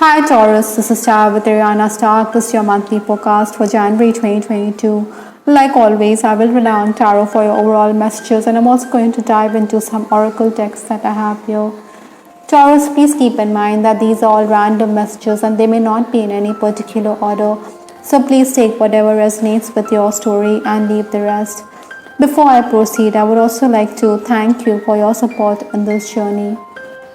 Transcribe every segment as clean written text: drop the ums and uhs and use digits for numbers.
Hi Taurus, this is Tara with Ariana Stark. This is your monthly forecast for January 2022. Like always, I will rely on tarot for your overall messages, and I'm also going to dive into some oracle texts that I have here. Taurus, please keep in mind that these are all random messages and they may not be in any particular order. So please take whatever resonates with your story and leave the rest. Before I proceed, I would also like to thank you for your support in this journey.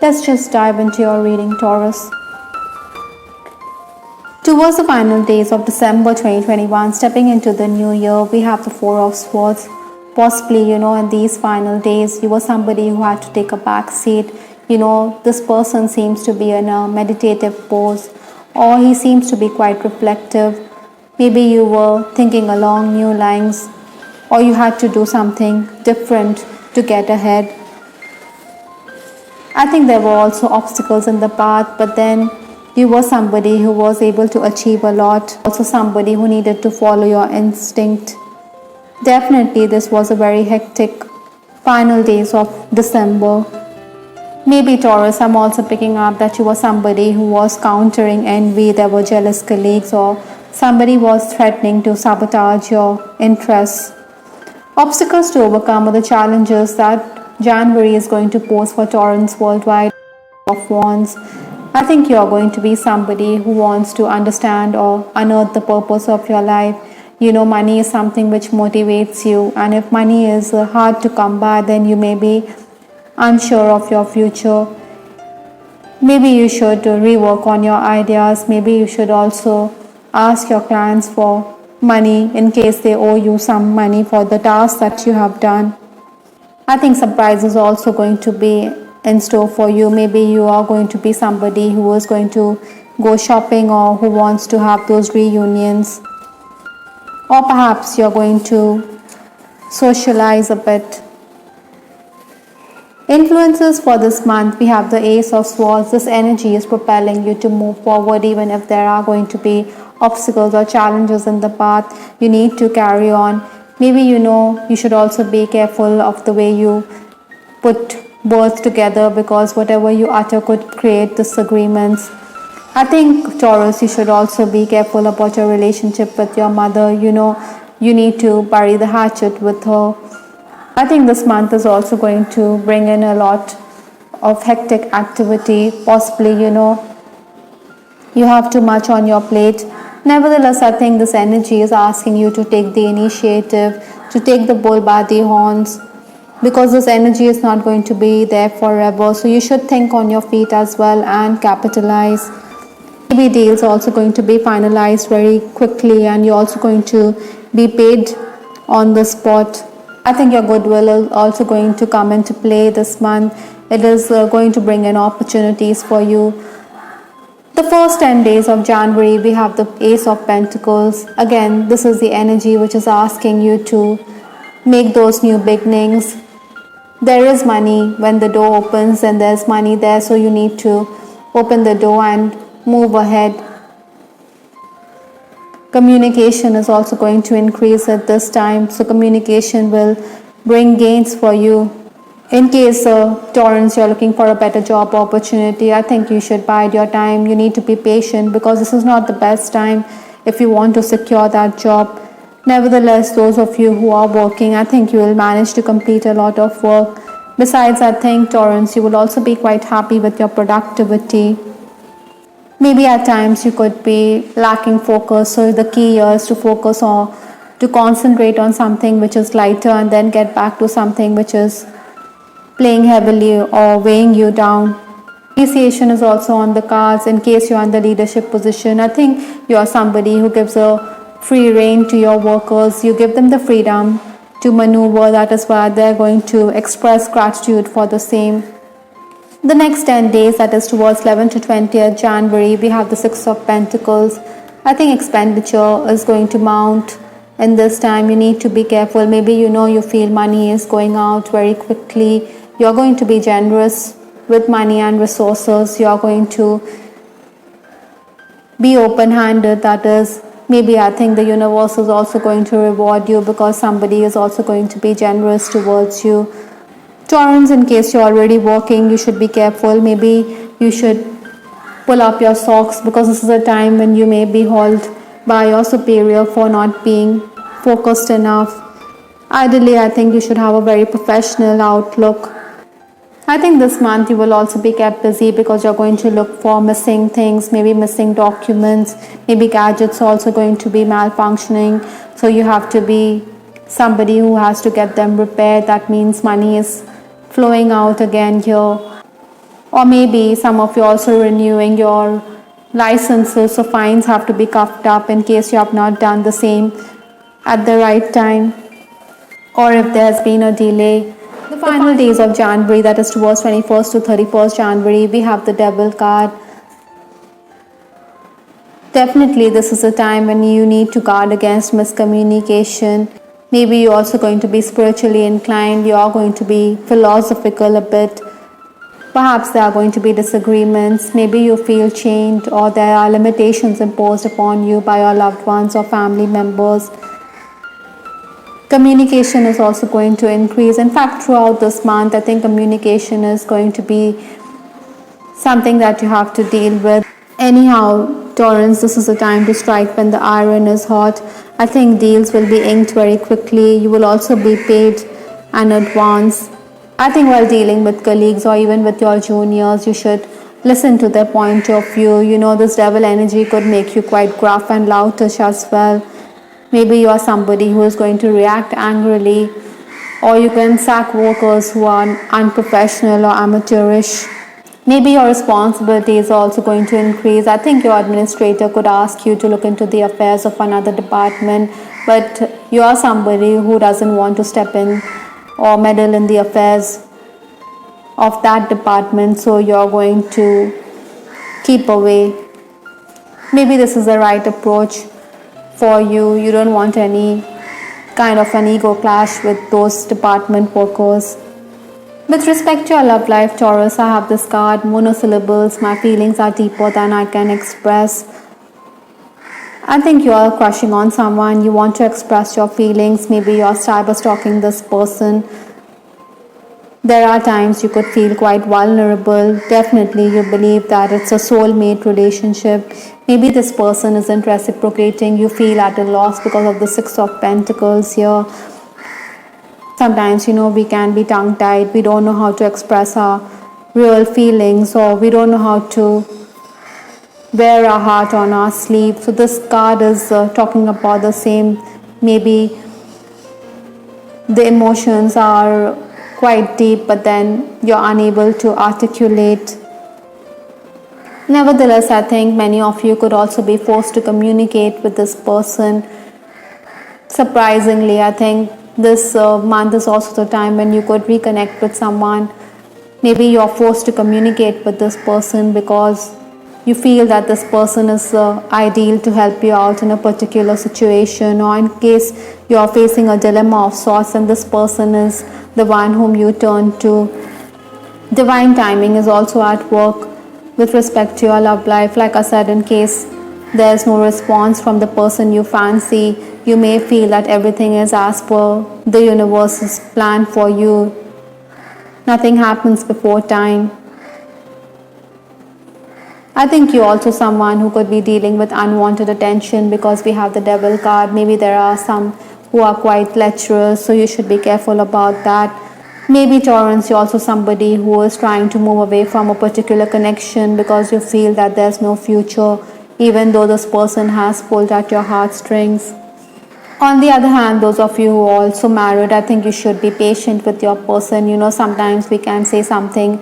Let's just dive into your reading, Taurus. Towards the final days of December 2021, stepping into the new year, we have the Four of Swords. Possibly, in these final days, you were somebody who had to take a back seat. This person seems to be in a meditative pose, or he seems to be quite reflective. Maybe you were thinking along new lines, or you had to do something different to get ahead. I think there were also obstacles in the path, but then you were somebody who was able to achieve a lot, also somebody who needed to follow your instinct. Definitely, this was a very hectic final days of December. Maybe Taurus, I'm also picking up that you were somebody who was countering envy, there were jealous colleagues, or somebody was threatening to sabotage your interests. Obstacles to overcome are the challenges that January is going to pose for Taurans worldwide. Of Wands. I think you are going to be somebody who wants to understand or unearth the purpose of your life. Money is something which motivates you, and if money is hard to come by, then you may be unsure of your future. Maybe you should rework on your ideas. Maybe you should also ask your clients for money in case they owe you some money for the task that you have done. I think surprise is also going to be in store for you. Maybe you are going to be somebody who is going to go shopping or who wants to have those reunions, or perhaps you're going to socialize a bit. Influences for this month, we have the Ace of Swords. This energy is propelling you to move forward even if there are going to be obstacles or challenges in the path. You need to carry on. Maybe you should also be careful of the way you put words together, because whatever you utter could create disagreements. I think Taurus, you should also be careful about your relationship with your mother. You need to bury the hatchet with her. I think this month is also going to bring in a lot of hectic activity. Possibly, you have too much on your plate. Nevertheless, I think this energy is asking you to take the initiative, to take the bull by the horns, because this energy is not going to be there forever. So you should think on your feet as well and capitalize. Maybe deals are also going to be finalized very quickly, and you're also going to be paid on the spot. I think your goodwill is also going to come into play this month. It is going to bring in opportunities for you. The first 10 days of January, we have the Ace of Pentacles. Again, this is the energy which is asking you to make those new beginnings. There is money when the door opens, and there's money there, so you need to open the door and move ahead. Communication is also going to increase at this time, so communication will bring gains for you. In case Taurans, you're looking for a better job opportunity, I think you should bide your time. You need to be patient, because this is not the best time if you want to secure that job. Nevertheless, those of you who are working, I think you will manage to complete a lot of work. Besides, I think Taurans, you will also be quite happy with your productivity. Maybe at times you could be lacking focus, so the key here is to focus on, to concentrate on something which is lighter, and then get back to something which is playing heavily or weighing you down. Appreciation is also on the cards in case you're in the leadership position. I think you are somebody who gives a free rein to your workers. You give them the freedom to maneuver. That is why they're going to express gratitude for the same. The next 10 days, that is towards 11th to 20th January, we have the Six of Pentacles. I think expenditure is going to mount in this time. You need to be careful. Maybe you feel money is going out very quickly. You're going to be generous with money and resources. You're going to be open-handed. That is, maybe I think the universe is also going to reward you, because somebody is also going to be generous towards you. Taurans, in case you're already working, you should be careful. Maybe you should pull up your socks, because this is a time when you may be hauled by your superior for not being focused enough. Ideally, I think you should have a very professional outlook. I think this month you will also be kept busy because you're going to look for missing things, maybe missing documents, maybe gadgets also going to be malfunctioning. So you have to be somebody who has to get them repaired. That means money is flowing out again here. Or maybe some of you also renewing your licenses, so fines have to be coughed up in case you have not done the same at the right time, or if there's been a delay. The final days of January, that is towards 21st to 31st January, we have the Devil card. Definitely this is a time when you need to guard against miscommunication. Maybe you're also going to be spiritually inclined, you are going to be philosophical a bit. Perhaps there are going to be disagreements, maybe you feel chained, or there are limitations imposed upon you by your loved ones or family members. Communication is also going to increase. In fact, throughout this month, I think communication is going to be something that you have to deal with. Anyhow, Taurus, this is a time to strike when the iron is hot. I think deals will be inked very quickly. You will also be paid in advance. I think while dealing with colleagues or even with your juniors, you should listen to their point of view. You know, this devil energy could make you quite gruff and loutish as well. Maybe you are somebody who is going to react angrily, or you can sack workers who are unprofessional or amateurish. Maybe your responsibility is also going to increase. I think your administrator could ask you to look into the affairs of another department, but you are somebody who doesn't want to step in or meddle in the affairs of that department, so you're going to keep away. Maybe this is the right approach for you. You don't want any kind of an ego clash with those department workers. With respect to your love life, Taurus, I have this card, monosyllables. My feelings are deeper than I can express. I think you are crushing on someone. You want to express your feelings. Maybe you are cyber stalking this person. There are times you could feel quite vulnerable. Definitely you believe that it's a soulmate relationship. Maybe this person isn't reciprocating. You feel at a loss because of the Six of Pentacles here. Sometimes, we can be tongue-tied. We don't know how to express our real feelings, or we don't know how to wear our heart on our sleeve. So this card is talking about the same. Maybe the emotions are quite deep, but then you're unable to articulate. Nevertheless, I think many of you could also be forced to communicate with this person. Surprisingly, I think this month is also the time when you could reconnect with someone. Maybe you're forced to communicate with this person because you feel that this person is ideal to help you out in a particular situation, or in case you are facing a dilemma of sorts and this person is the one whom you turn to. Divine timing is also at work with respect to your love life. Like I said, in case there's no response from the person you fancy, you may feel that everything is as per the universe's plan for you. Nothing happens before time. I think you're also someone who could be dealing with unwanted attention because we have the Devil card. Maybe there are some who are quite lecherous, so you should be careful about that. Maybe Taurus, you're also somebody who is trying to move away from a particular connection because you feel that there's no future, even though this person has pulled at your heartstrings. On the other hand, those of you who are also married, I think you should be patient with your person. Sometimes we can say something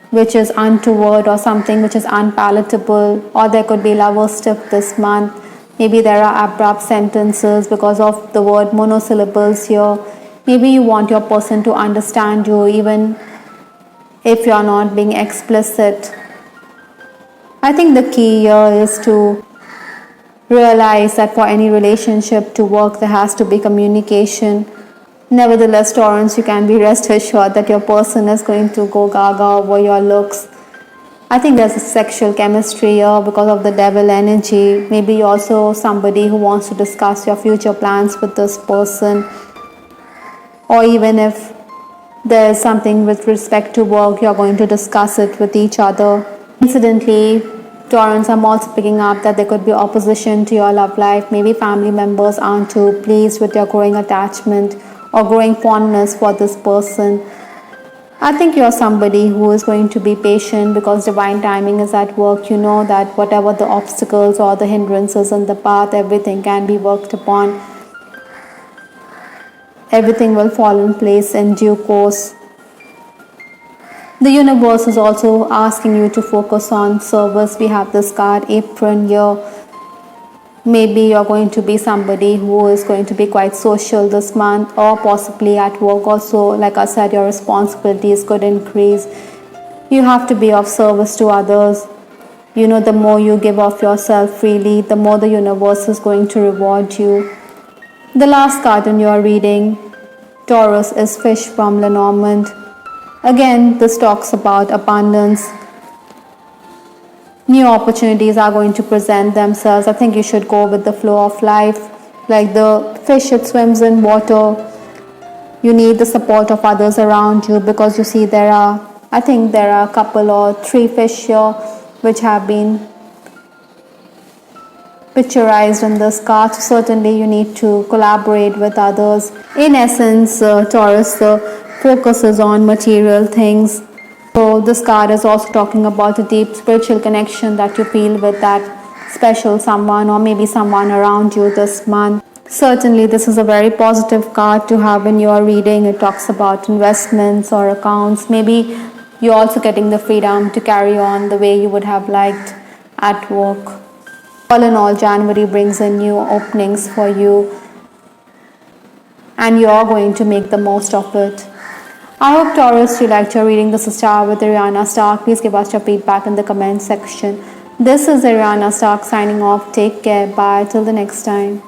which is untoward or something which is unpalatable, or there could be lover stiff this month. Maybe there are abrupt sentences because of the word monosyllables here. Maybe you want your person to understand you even if you're not being explicit. I think the key here is to realize that for any relationship to work, there has to be communication. Nevertheless, Taurus, you can be rest assured that your person is going to go gaga over your looks. I think there's a sexual chemistry here because of the devil energy. Maybe you're also somebody who wants to discuss your future plans with this person. Or even if there is something with respect to work, you're going to discuss it with each other. Incidentally, Taurus, I'm also picking up that there could be opposition to your love life. Maybe family members aren't too pleased with your growing attachment or growing fondness for this person. I think you're somebody who is going to be patient because divine timing is at work. You know that whatever the obstacles or the hindrances in the path, everything can be worked upon. Everything will fall in place in due course. The universe is also asking you to focus on service. We have this card, apron here. Maybe you're going to be somebody who is going to be quite social this month, or possibly at work also. Like I said, your responsibilities could increase. You have to be of service to others. You know, the more you give of yourself freely, the more the universe is going to reward you. The last card in your reading, Taurus, is Fish from Lenormand. Again, this talks about abundance. New opportunities are going to present themselves. I think you should go with the flow of life. Like the fish, it swims in water. You need the support of others around you, because you see I think there are a couple or 3 fish here which have been picturized in this card. So certainly you need to collaborate with others. In essence, Taurus, the focus is on material things. So this card is also talking about a deep spiritual connection that you feel with that special someone, or maybe someone around you this month. Certainly this is a very positive card to have in your reading. It talks about investments or accounts. Maybe you're also getting the freedom to carry on the way you would have liked at work. All in all, January brings in new openings for you, and you're going to make the most of it. I hope, Taurus, you liked your reading. This is Star with Ariana Stark. Please give us your feedback in the comment section. This is Ariana Stark signing off. Take care. Bye. Till the next time.